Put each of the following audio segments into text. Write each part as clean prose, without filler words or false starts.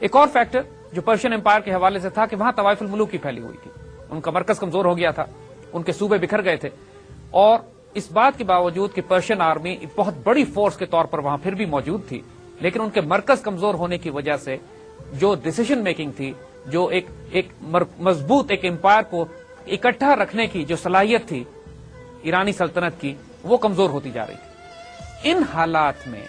ایک اور فیکٹر جو پرشین امپائر کے حوالے سے تھا کہ وہاں طوائف الملوک کی پھیلی ہوئی تھی، ان کا مرکز کمزور ہو گیا تھا، ان کے صوبے بکھر گئے تھے، اور اس بات کے باوجود کہ پرشین آرمی ایک بہت بڑی فورس کے طور پر وہاں پھر بھی موجود تھی، لیکن ان کے مرکز کمزور ہونے کی وجہ سے جو ڈیسیژن میکنگ تھی، جو ایک مضبوط ایک امپائر کو اکٹھا رکھنے کی جو صلاحیت تھی ایرانی سلطنت کی، وہ کمزور ہوتی جا رہی تھی۔ ان حالات میں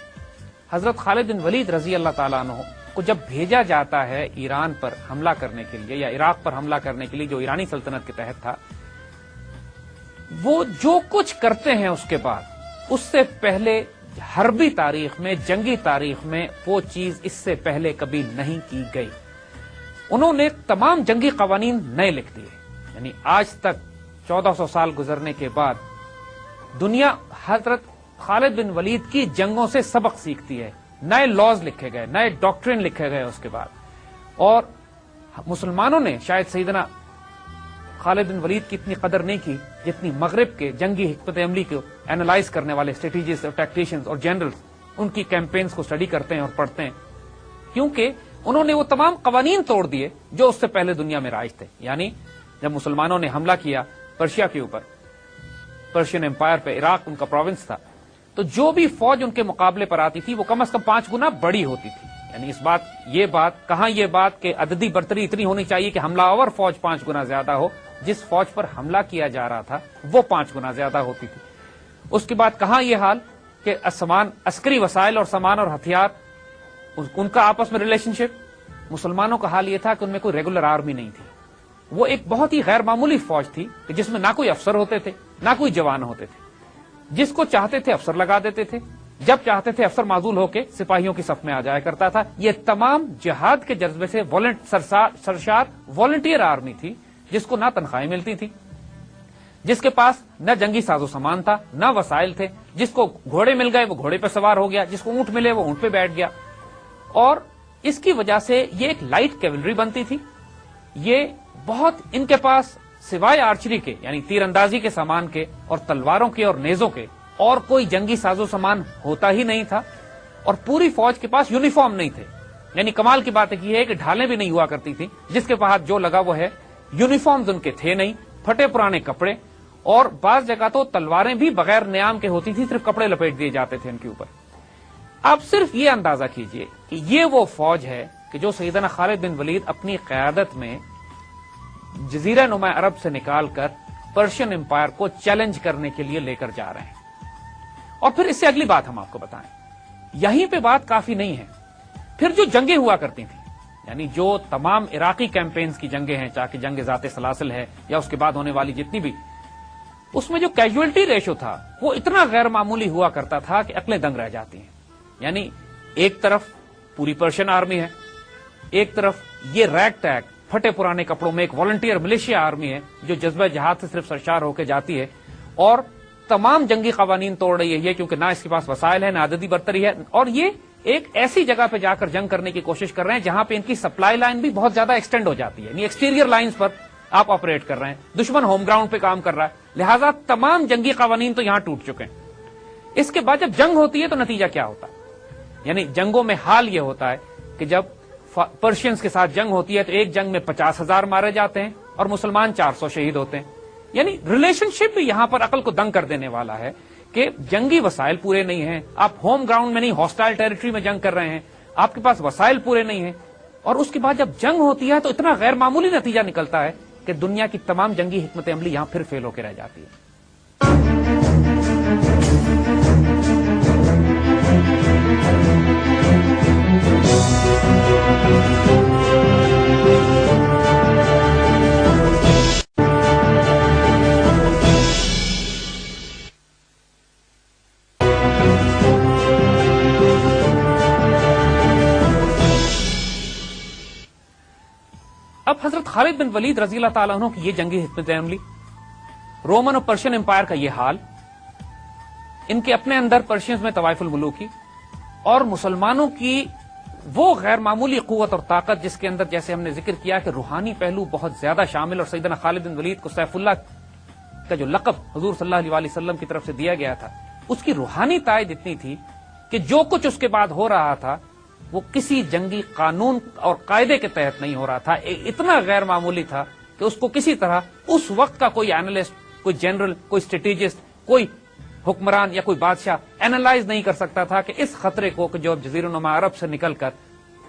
حضرت خالد بن ولید رضی اللہ تعالیٰ عنہ کو جب بھیجا جاتا ہے ایران پر حملہ کرنے کے لیے یا عراق پر حملہ کرنے کے لیے جو ایرانی سلطنت کے تحت تھا، وہ جو کچھ کرتے ہیں اس کے بعد، اس سے پہلے حربی تاریخ میں، جنگی تاریخ میں وہ چیز اس سے پہلے کبھی نہیں کی گئی۔ انہوں نے تمام جنگی قوانین نئے لکھ دیے، یعنی آج تک 1400 سال گزرنے کے بعد دنیا حضرت خالد بن ولید کی جنگوں سے سبق سیکھتی ہے، نئے لاز لکھے گئے، نئے ڈاکٹرن لکھے گئے اس کے بعد، اور مسلمانوں نے شاید سیدنا خالد بن ولید کی اتنی قدر نہیں کی جتنی مغرب کے جنگی حکمت عملی کو اینالائز کرنے والے اسٹریٹجسٹ اور ٹیکٹیشینز اور جنرلز ان کی کیمپینز کو اسٹڈی کرتے ہیں اور پڑھتے ہیں، کیونکہ انہوں نے وہ تمام قوانین توڑ دیے جو اس سے پہلے دنیا میں رائج تھے۔ یعنی جب مسلمانوں نے حملہ کیا پرشیا کے اوپر، پرشین امپائر پہ، عراق ان کا پروونس تھا، تو جو بھی فوج ان کے مقابلے پر آتی تھی وہ کم از کم 5 گنا بڑی ہوتی تھی۔ یعنی یہ بات کہ عددی برتری اتنی ہونی چاہیے کہ حملہ آور فوج 5 گنا زیادہ ہو، جس فوج پر حملہ کیا جا رہا تھا وہ 5 گنا زیادہ ہوتی تھی۔ اس کے بعد کہاں یہ حال کہ عسکری وسائل اور سامان اور ہتھیار ان کا آپس میں ریلیشن شپ، مسلمانوں کا حال یہ تھا کہ ان میں کوئی ریگولر آرمی نہیں تھی، وہ ایک بہت ہی غیر معمولی فوج تھی کہ جس میں نہ کوئی افسر ہوتے تھے نہ کوئی جوان ہوتے تھے، جس کو چاہتے تھے افسر لگا دیتے تھے، جب چاہتے تھے افسر معزول ہو کے سپاہیوں کی صف میں آ جایا کرتا تھا۔ یہ تمام جہاد کے جذبے سے سرشار والنٹیئر آرمی تھی، جس کو نہ تنخواہیں ملتی تھی، جس کے پاس نہ جنگی ساز و سامان تھا نہ وسائل تھے، جس کو گھوڑے مل گئے وہ گھوڑے پہ سوار ہو گیا، جس کو اونٹ ملے وہ اونٹ پہ بیٹھ گیا، اور اس کی وجہ سے یہ ایک لائٹ کیولری بنتی تھی۔ یہ بہت ان کے پاس سوائے آرچری کے یعنی تیر اندازی کے سامان کے اور تلواروں کے اور نیزوں کے اور کوئی جنگی ساز و سامان ہوتا ہی نہیں تھا، اور پوری فوج کے پاس یونیفارم نہیں تھے۔ یعنی کمال کی بات یہ ہے کہ ڈھالیں بھی نہیں ہوا کرتی تھی، جس کے پاس جو لگا وہ ہے، یونیفارمز ان کے تھے نہیں، پھٹے پرانے کپڑے، اور بعض جگہ تو تلواریں بھی بغیر نیام کے ہوتی تھی، صرف کپڑے لپیٹ دیے جاتے تھے ان کے اوپر۔ آپ صرف یہ اندازہ کیجئے کہ یہ وہ فوج ہے کہ جو سیدنا خالد بن ولید اپنی قیادت میں جزیرہ نما عرب سے نکال کر پرشین امپائر کو چیلنج کرنے کے لیے لے کر جا رہے ہیں۔ اور پھر اس سے اگلی بات ہم آپ کو بتائیں، یہیں پہ بات کافی نہیں ہے، پھر جو جنگیں ہوا کرتی تھیں، یعنی جو تمام عراقی کیمپینز کی جنگیں ہیں، چاہے جنگ ذات سلاسل ہے یا اس کے بعد ہونے والی جتنی بھی، اس میں جو کیجولٹی ریشو تھا وہ اتنا غیر معمولی ہوا کرتا تھا کہ عقلیں دنگ رہ جاتی ہیں۔ یعنی ایک طرف پوری پرشین آرمی ہے، ایک طرف یہ ریگ ٹیگ پھٹے پرانے کپڑوں میں ایک والنٹیئر ملیشیا آرمی ہے جو جذبہ جہاد سے صرف سرشار ہو کے جاتی ہے اور تمام جنگی قوانین توڑ رہی ہے یہ، کیونکہ نہ اس کے پاس وسائل ہے نہ عددی برتری ہے، اور یہ ایک ایسی جگہ پہ جا کر جنگ کرنے کی کوشش کر رہے ہیں جہاں پہ ان کی سپلائی لائن بھی بہت زیادہ ایکسٹینڈ ہو جاتی ہے، یعنی ایکسٹیریئر لائنز پر آپ آپریٹ کر رہے ہیں، دشمن ہوم گراؤنڈ پہ کام کر رہا ہے، لہذا تمام جنگی قوانین تو یہاں ٹوٹ چکے ہیں۔ اس کے بعد جب جنگ ہوتی ہے تو نتیجہ کیا ہوتا ہے؟ یعنی جنگوں میں حال یہ ہوتا ہے کہ جب پرشینز کے ساتھ جنگ ہوتی ہے تو ایک جنگ میں 50,000 مارے جاتے ہیں اور مسلمان 400 شہید ہوتے ہیں۔ یعنی ریلیشن شپ بھی یہاں پر عقل کو دنگ کر دینے والا ہے کہ جنگی وسائل پورے نہیں ہیں، آپ ہوم گراؤنڈ میں نہیں ہاسٹائل ٹیریٹری میں جنگ کر رہے ہیں، آپ کے پاس وسائل پورے نہیں ہیں، اور اس کے بعد جب جنگ ہوتی ہے تو اتنا غیر معمولی نتیجہ نکلتا ہے کہ دنیا کی تمام جنگی حکمت عملی یہاں پھر فیل ہو کے رہ جاتی ہے۔ اب حضرت خالد بن ولید رضی اللہ تعالیٰ عنہ کی یہ جنگی حکمت عملی، رومن اور پرشین امپائر کا یہ حال، ان کے اپنے اندر پرشینز میں طوائف الملوکی اور مسلمانوں کی وہ غیر معمولی قوت اور طاقت جس کے اندر جیسے ہم نے ذکر کیا کہ روحانی پہلو بہت زیادہ شامل، اور سیدنا خالد بن ولید کو سیف اللہ کا جو لقب حضور صلی اللہ علیہ وسلم کی طرف سے دیا گیا تھا، اس کی روحانی تائید اتنی تھی کہ جو کچھ اس کے بعد ہو رہا تھا وہ کسی جنگی قانون اور قاعدے کے تحت نہیں ہو رہا تھا، اتنا غیر معمولی تھا کہ اس کو کسی طرح اس وقت کا کوئی اینالسٹ، کوئی جنرل، کوئی اسٹریٹجسٹ، کوئی حکمران یا کوئی بادشاہ اینالائز نہیں کر سکتا تھا کہ اس خطرے کو کہ جو جزیرہ نما عرب سے نکل کر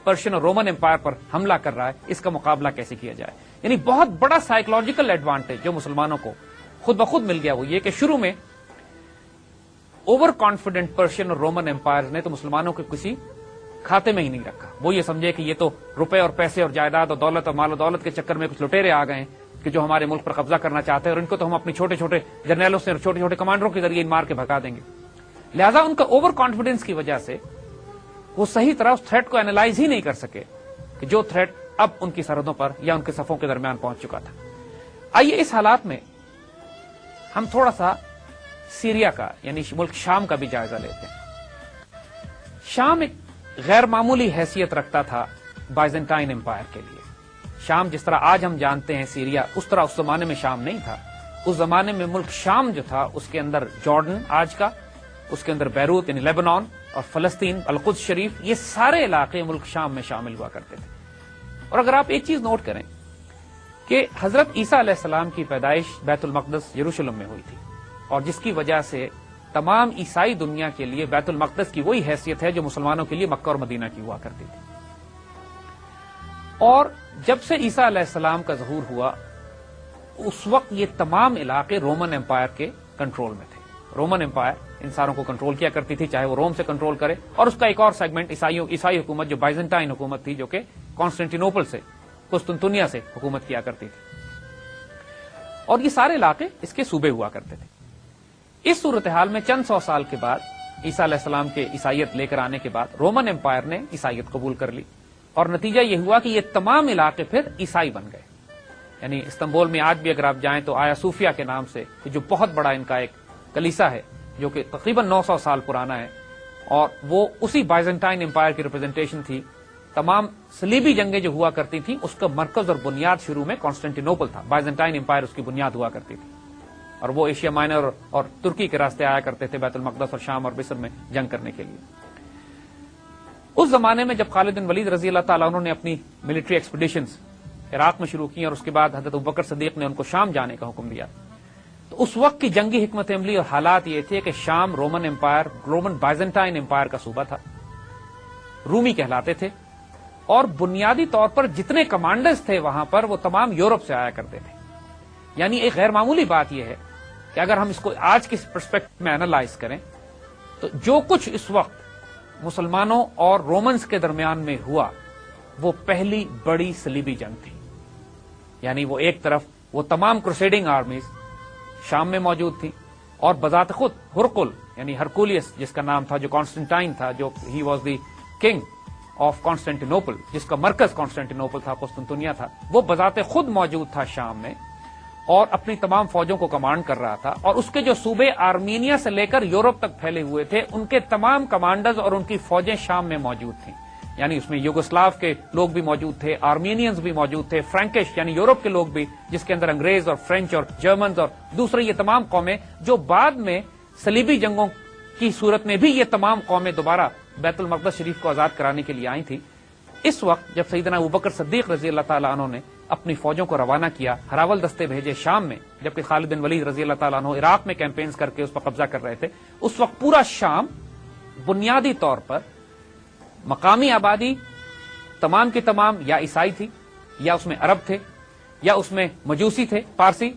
پرشین اور رومن امپائر پر حملہ کر رہا ہے، اس کا مقابلہ کیسے کیا جائے۔ یعنی بہت بڑا سائیکولوجیکل ایڈوانٹیج جو مسلمانوں کو خود بخود مل گیا وہ یہ کہ شروع میں اوور کانفیڈنٹ پرشین اور رومن امپائر نے تو مسلمانوں کے کسی کھاتے میں ہی نہیں رکھا۔ وہ یہ سمجھے کہ یہ تو روپے اور پیسے اور جائیداد اور دولت اور مال و دولت کے چکر میں کچھ لٹیرے آ گئے ہیں کہ جو ہمارے ملک پر قبضہ کرنا چاہتے ہیں، اور ان کو تو ہم اپنی چھوٹے چھوٹے جرنیلوں سے اور چھوٹے چھوٹے کمانڈروں کے ذریعے مار کے بھگا دیں گے۔ لہذا ان کا اوور کانفیڈنس کی وجہ سے وہ صحیح طرح اس تھریٹ کو اینالائز ہی نہیں کر سکے کہ جو تھریٹ اب ان کی سرحدوں پر یا ان کے صفوں کے درمیان پہنچ چکا تھا۔ آئیے اس حالات میں ہم تھوڑا سا سیریا کا یعنی ملک شام کا بھی جائزہ لیتے ہیں۔ شام ایک غیر معمولی حیثیت رکھتا تھا بائزنٹائن امپائر کے لیے۔ شام جس طرح آج ہم جانتے ہیں سیریا، اس طرح اس زمانے میں شام نہیں تھا۔ اس زمانے میں ملک شام جو تھا اس کے اندر جارڈن آج کا، اس کے اندر بیروت یعنی لیبنان اور فلسطین، القدس شریف، یہ سارے علاقے ملک شام میں شامل ہوا کرتے تھے۔ اور اگر آپ ایک چیز نوٹ کریں کہ حضرت عیسیٰ علیہ السلام کی پیدائش بیت المقدس یروشلم میں ہوئی تھی، اور جس کی وجہ سے تمام عیسائی دنیا کے لیے بیت المقدس کی وہی حیثیت ہے جو مسلمانوں کے لیے مکہ اور مدینہ کی ہوا کرتی تھی۔ اور جب سے عیسیٰ علیہ السلام کا ظہور ہوا اس وقت یہ تمام علاقے رومن امپائر کے کنٹرول میں تھے۔ رومن امپائر ان ساروں کو کنٹرول کیا کرتی تھی، چاہے وہ روم سے کنٹرول کرے، اور اس کا ایک اور سیگمنٹ عیسائی حکومت جو بائزنٹائن حکومت تھی، جو کہ کانسٹینٹینوپل سے، قسطنطنیہ سے حکومت کیا کرتی تھی، اور یہ سارے علاقے اس کے صوبے ہوا کرتے تھے۔ اس صورتحال میں چند سو سال کے بعد عیسیٰ علیہ السلام کے عیسائیت لے کر آنے کے بعد رومن امپائر نے عیسائیت قبول کر لی، اور نتیجہ یہ ہوا کہ یہ تمام علاقے پھر عیسائی بن گئے۔ یعنی استنبول میں آج بھی اگر آپ جائیں تو آیا صوفیہ کے نام سے جو بہت بڑا ان کا ایک کلیسا ہے جو کہ تقریباً 900 سال پرانا ہے، اور وہ اسی بائزنٹائن امپائر کی ریپرزنٹیشن تھی۔ تمام صلیبی جنگیں جو ہوا کرتی تھیں اس کا مرکز اور بنیاد شروع میں کانسٹینٹینوپل تھا، بائزنٹائن امپائر اس کی بنیاد ہوا کرتی تھی، اور وہ ایشیا مائنر اور ترکی کے راستے آیا کرتے تھے بیت المقدس اور شام اور مصر میں جنگ کرنے کے لیے۔ اس زمانے میں جب خالد بن ولید رضی اللہ تعالیٰ عنہ نے اپنی ملٹری ایکسپیڈیشنز عراق میں شروع کی اور اس کے بعد حضرت ابوبکر صدیق نے ان کو شام جانے کا حکم دیا، تو اس وقت کی جنگی حکمت عملی اور حالات یہ تھے کہ شام رومن امپائر، رومن بائزنٹائن امپائر کا صوبہ تھا، رومی کہلاتے تھے، اور بنیادی طور پر جتنے کمانڈرز تھے وہاں پر وہ تمام یورپ سے آیا کرتے تھے۔ یعنی ایک غیر معمولی بات یہ ہے کہ اگر ہم اس کو آج کی پرسپیکٹو میں انالائز کریں تو جو کچھ اس وقت مسلمانوں اور رومنز کے درمیان میں ہوا وہ پہلی بڑی صلیبی جنگ تھی۔ یعنی وہ ایک طرف وہ تمام کروسیڈنگ آرمیز شام میں موجود تھی، اور بذات خود ہرقل یعنی ہرکولیس جس کا نام تھا، جو کانسٹنٹائن تھا، جو he was the king of Constantinople, جس کا مرکز کانسٹینٹینوپل تھا، قسطنطنیہ تھا، وہ بذات خود موجود تھا شام میں اور اپنی تمام فوجوں کو کمانڈ کر رہا تھا، اور اس کے جو صوبے آرمینیا سے لے کر یورپ تک پھیلے ہوئے تھے ان کے تمام کمانڈرز اور ان کی فوجیں شام میں موجود تھیں۔ یعنی اس میں یوگوسلاو کے لوگ بھی موجود تھے، آرمینینز بھی موجود تھے، فرینکش یعنی یورپ کے لوگ بھی، جس کے اندر انگریز اور فرینچ اور جرمنز اور دوسرے یہ تمام قومیں جو بعد میں صلیبی جنگوں کی صورت میں بھی یہ تمام قومیں دوبارہ بیت المقدس شریف کو آزاد کرانے کے لیے آئی تھی۔ اس وقت جب سیدنا ابوبکر صدیق رضی اللہ تعالیٰ عنہ نے اپنی فوجوں کو روانہ کیا، ہراول دستے بھیجے شام میں، جبکہ خالد بن ولید رضی اللہ تعالیٰ عنہ عراق میں کیمپینز کر کے اس پر قبضہ کر رہے تھے، اس وقت پورا شام بنیادی طور پر مقامی آبادی تمام کی تمام یا عیسائی تھی، یا اس میں عرب تھے، یا اس میں مجوسی تھے پارسی،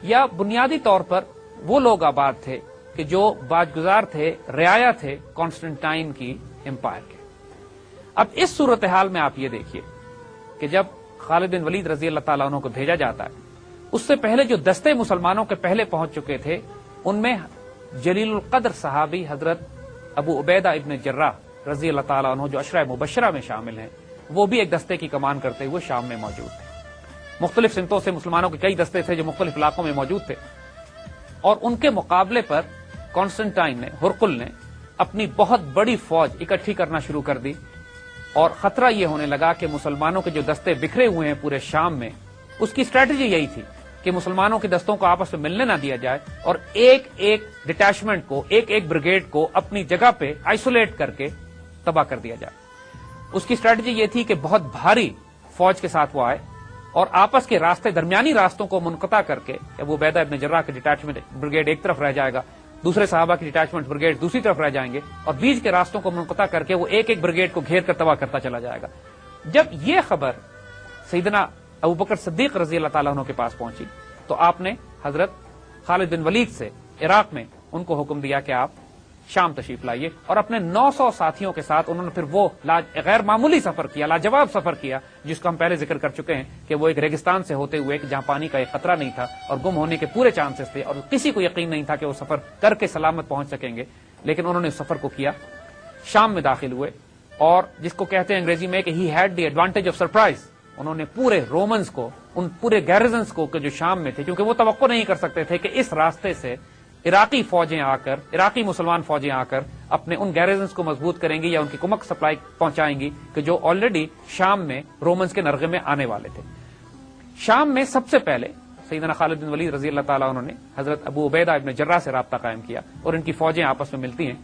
یا بنیادی طور پر وہ لوگ آباد تھے کہ جو باجگزار تھے، رعایا تھے کانسٹنٹائن کی امپائر کے۔ اب اس صورتحال میں آپ یہ دیکھیے کہ جب خالد بن ولید رضی اللہ تعالیٰ عنہ کو بھیجا جاتا ہے، اس سے پہلے جو دستے مسلمانوں کے پہلے پہنچ چکے تھے ان میں جلیل القدر صحابی حضرت ابو عبیدہ ابن جراح رضی اللہ تعالیٰ عنہ جو عشرہ مبشرہ میں شامل ہیں، وہ بھی ایک دستے کی کمان کرتے ہوئے شام میں موجود تھے۔ مختلف سمتوں سے مسلمانوں کے کئی دستے تھے جو مختلف علاقوں میں موجود تھے، اور ان کے مقابلے پر کانسٹنٹائن نے، ہرقل نے اپنی بہت بڑی فوج اکٹھی کرنا شروع کر دی، اور خطرہ یہ ہونے لگا کہ مسلمانوں کے جو دستے بکھرے ہوئے ہیں پورے شام میں، اس کی اسٹریٹجی یہی تھی کہ مسلمانوں کے دستوں کو آپس میں ملنے نہ دیا جائے، اور ایک ایک ڈٹیچمنٹ کو، ایک ایک بریگیڈ کو اپنی جگہ پہ آئسولیٹ کر کے تباہ کر دیا جائے۔ اس کی اسٹریٹجی یہ تھی کہ بہت بھاری فوج کے ساتھ وہ آئے اور آپس کے راستے، درمیانی راستوں کو منقطع کر کے، ابو عبیدہ ابن جراح کے ڈیٹیچمنٹ بریگیڈ ایک طرف رہ جائے گا، دوسرے صحابہ کی ڈیٹیچمنٹ بریگیڈ دوسری طرف رہ جائیں گے، اور بیچ کے راستوں کو منقطع کر کے وہ ایک ایک بریگیڈ کو گھیر کر تباہ کرتا چلا جائے گا۔ جب یہ خبر سیدنا ابوبکر صدیق رضی اللہ تعالیٰ عنہ کے پاس پہنچی تو آپ نے حضرت خالد بن ولید سے عراق میں ان کو حکم دیا کہ آپ شام تشریف لائیے، اور اپنے 900 ساتھیوں کے ساتھ انہوں نے پھر وہ غیر معمولی سفر کیا، لاجواب سفر کیا، جس کو ہم پہلے ذکر کر چکے ہیں کہ وہ ایک ریگستان سے ہوتے ہوئے جہاں پانی کا ایک خطرہ نہیں تھا اور گم ہونے کے پورے چانسز تھے، اور کسی کو یقین نہیں تھا کہ وہ سفر کر کے سلامت پہنچ سکیں گے، لیکن انہوں نے اس سفر کو کیا، شام میں داخل ہوئے، اور جس کو کہتے ہیں انگریزی میں کہ he had the advantage of surprise, انہوں نے پورے رومنز کو، ان پورے گیرزنز کو جو شام میں تھے، کیونکہ وہ توقع نہیں کر سکتے تھے کہ اس راستے سے عراقی فوجیں آ کر، عراقی مسلمان فوجیں آ کر اپنے ان گیرزنز کو مضبوط کریں گی یا ان کی کمک سپلائی پہنچائیں گی کہ جو آلریڈی شام میں رومنز کے نرغے میں آنے والے تھے۔ شام میں سب سے پہلے سیدنا خالد بن ولید رضی اللہ تعالیٰ عنہ نے حضرت ابو عبیدہ ابن جراح سے رابطہ قائم کیا، اور ان کی فوجیں آپس میں ملتی ہیں،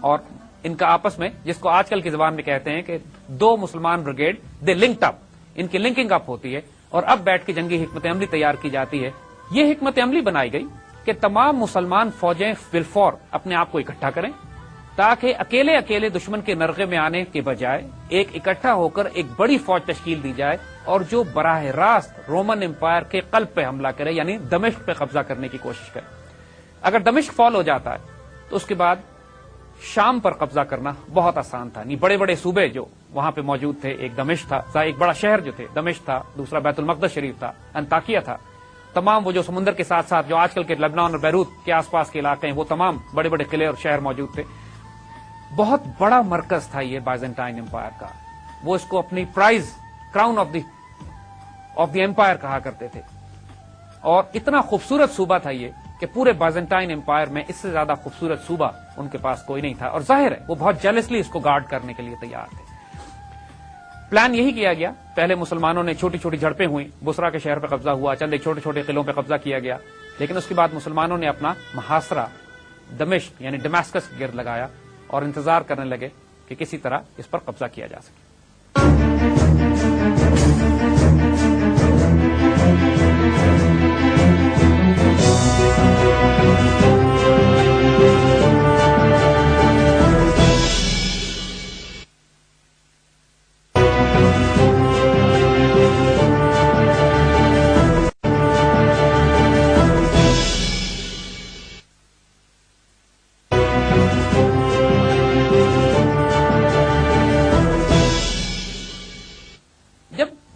اور ان کا آپس میں، جس کو آج کل کی زبان میں کہتے ہیں کہ دو مسلمان بریگیڈ دے لنکڈ اپ، ان کی لنکنگ اپ ہوتی ہے، اور اب بیٹھ کے جنگی حکمت عملی تیار کی جاتی ہے۔ یہ حکمت عملی بنائی گئی کہ تمام مسلمان فوجیں بالفور اپنے آپ کو اکٹھا کریں، تاکہ اکیلے اکیلے دشمن کے نرغے میں آنے کے بجائے ایک اکٹھا ہو کر ایک بڑی فوج تشکیل دی جائے، اور جو براہ راست رومن امپائر کے قلب پہ حملہ کرے، یعنی دمشق پہ قبضہ کرنے کی کوشش کرے۔ اگر دمشق فال ہو جاتا ہے تو اس کے بعد شام پر قبضہ کرنا بہت آسان تھا، نہیں بڑے بڑے صوبے جو وہاں پہ موجود تھے، ایک دمشق تھا، ایک بڑا شہر جو تھے دمشق تھا، دوسرا بیت المقدس شریف تھا، انطاکیہ تھا، تمام وہ جو سمندر کے ساتھ ساتھ جو آج کل کے لبنان اور بیروت کے آس پاس کے علاقے ہیں، وہ تمام بڑے بڑے قلعے اور شہر موجود تھے۔ بہت بڑا مرکز تھا یہ بائزنٹائن امپائر کا، وہ اس کو اپنی prize crown of the empire کہا کرتے تھے، اور اتنا خوبصورت صوبہ تھا یہ کہ پورے بائزنٹائن امپائر میں اس سے زیادہ خوبصورت صوبہ ان کے پاس کوئی نہیں تھا، اور ظاہر ہے وہ بہت جیلسلی اس کو گارڈ کرنے کے لیے تیار تھے۔ پلان یہی کیا گیا، پہلے مسلمانوں نے چھوٹی چھوٹی جھڑپیں ہوئیں، بصرہ کے شہر پہ قبضہ ہوا، چند ایک چھوٹے چھوٹے قلعوں پہ قبضہ کیا گیا، لیکن اس کے بعد مسلمانوں نے اپنا محاصرہ دمشق یعنی ڈماسکس کے گرد لگایا اور انتظار کرنے لگے کہ کسی طرح اس پر قبضہ کیا جا سکے۔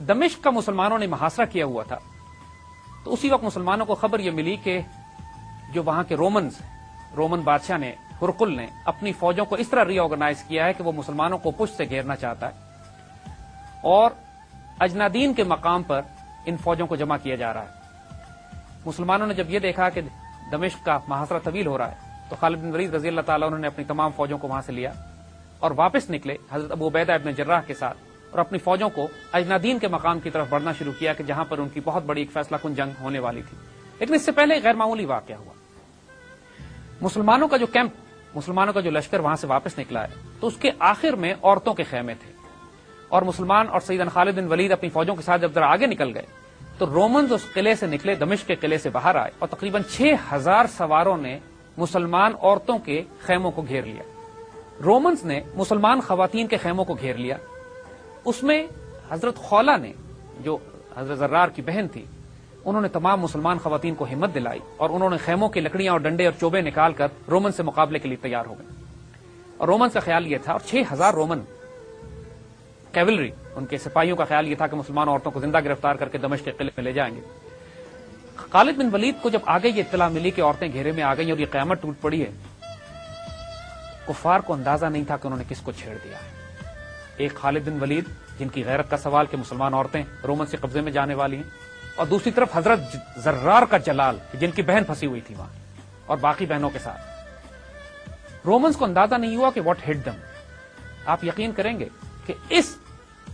دمشق کا مسلمانوں نے محاصرہ کیا ہوا تھا تو اسی وقت مسلمانوں کو خبر یہ ملی کہ جو وہاں کے رومن بادشاہ نے، ہرقل نے اپنی فوجوں کو اس طرح ری آرگنائز کیا ہے کہ وہ مسلمانوں کو پشت سے گھیرنا چاہتا ہے، اور اجنادین کے مقام پر ان فوجوں کو جمع کیا جا رہا ہے۔ مسلمانوں نے جب یہ دیکھا کہ دمشق کا محاصرہ طویل ہو رہا ہے تو خالد بن ولید رضی اللہ تعالیٰ عنہ نے اپنی تمام فوجوں کو وہاں سے لیا اور واپس نکلے حضرت ابو عبیدہ ابن جراح کے ساتھ، اور اپنی فوجوں کو اجنادین کے مقام کی طرف بڑھنا شروع کیا کہ جہاں پر ان کی بہت بڑی ایک فیصلہ کن جنگ ہونے والی تھی۔ لیکن اس سے پہلے ایک غیر معمولی واقعہ ہوا۔ مسلمانوں کا جو کیمپ، مسلمانوں کا جو لشکر وہاں سے واپس نکلا ہے تو اس کے آخر میں عورتوں کے خیمے تھے، اور مسلمان اور سیدنا خالد بن ولید اپنی فوجوں کے ساتھ جب ذرا آگے نکل گئے تو رومنز اس قلعے سے نکلے، دمشق کے قلعے سے باہر آئے، اور تقریباً 6000 سواروں نے مسلمان عورتوں کے خیموں کو گھیر لیا۔ رومنز نے مسلمان خواتین کے خیموں کو گھیر لیا، اس میں حضرت خولہ نے جو حضرت زرار کی بہن تھی، انہوں نے تمام مسلمان خواتین کو ہمت دلائی اور انہوں نے خیموں کی لکڑیاں اور ڈنڈے اور چوبے نکال کر رومن سے مقابلے کے لیے تیار ہو گئے، اور رومن کا خیال یہ تھا، اور 6000 رومن کیولری ان کے سپاہیوں کا خیال یہ تھا کہ مسلمان عورتوں کو زندہ گرفتار کر کے دمشق کے قلعے میں لے جائیں گے۔ خالد بن ولید کو جب آگے یہ اطلاع ملی کہ عورتیں گھیرے میں آ گئی اور یہ قیامت ٹوٹ پڑی ہے، کفار کو اندازہ نہیں تھا کہ انہوں نے کس کو چھیڑ دیا ہے۔ ایک خالد بن ولید جن کی غیرت کا سوال کہ مسلمان عورتیں رومن سے قبضے میں جانے والی ہیں، اور دوسری طرف حضرت زرار کا جلال جن کی بہن پھنسی ہوئی تھی وہاں اور باقی بہنوں کے ساتھ۔ رومنز کو اندازہ نہیں ہوا کہ واٹ ہٹ دم۔ آپ یقین کریں گے کہ اس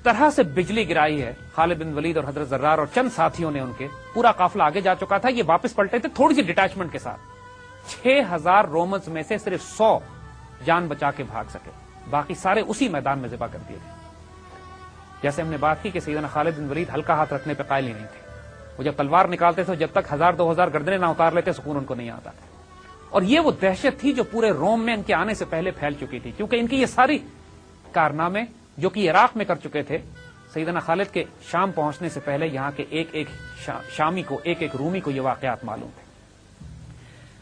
طرح سے بجلی گرائی ہے خالد بن ولید اور حضرت زرار اور چند ساتھیوں نے، ان کے پورا قافلہ آگے جا چکا تھا، یہ واپس پلٹے تھے تھوڑی سی ڈٹیچمنٹ کے ساتھ۔ 6000 رومنز میں سے صرف 100 جان بچا کے بھاگ سکے، باقی سارے اسی میدان میں ذبح کر دیے گئے۔ جیسے ہم نے بات کی کہ سیدنا خالد بن ولید ہلکا ہاتھ رکھنے پہ قائل ہی نہیں تھے. وہ جب تلوار نکالتے تھے جب تک 1000-2000 گردنیں نہ اتار لیتے سکون ان کو نہیں آتا تھا. اور یہ وہ دہشت تھی جو پورے روم میں ان کے آنے سے پہلے پھیل چکی تھی, کیونکہ ان کی یہ ساری کارنامے جو کہ عراق میں کر چکے تھے, سیدنا خالد کے شام پہنچنے سے پہلے یہاں کے ایک ایک شامی کو, ایک ایک رومی کو یہ واقعات معلوم تھے.